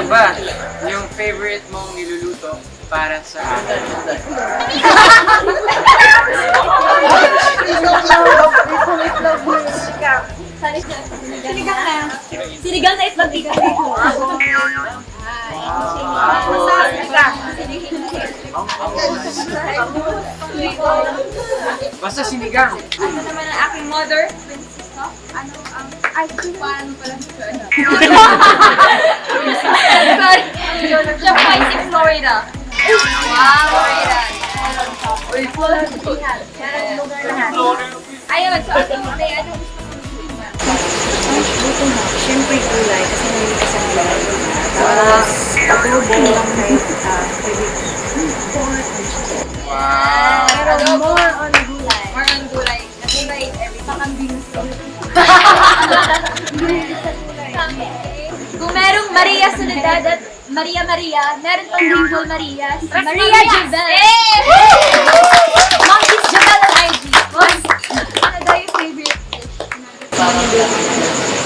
Ano ba yung favorite mong niluluto para sa Sinigang na. Sinigang na itlog dito. basta sinigang? Ano naman ang aking mother? Ano ang... Ay, paano pala siya? Sorry. Siya po ay si Florida. Wow, Florida. Uy, Florida. Ayun, so ating ate, ano gusto mo lutuin ba? Luto na. Siyempre gulay kasi nalili ka sa gulay. Tapos, adobo, kahit Wow! Pero more on gulay. more on gulay. Kasi right, everything. Pakambing Kung merong Maria Soledad at Maria, meron pang Dimple Marias. Maria Jebel. Mom is Jebel on IG. Ano daw yung favorite dish?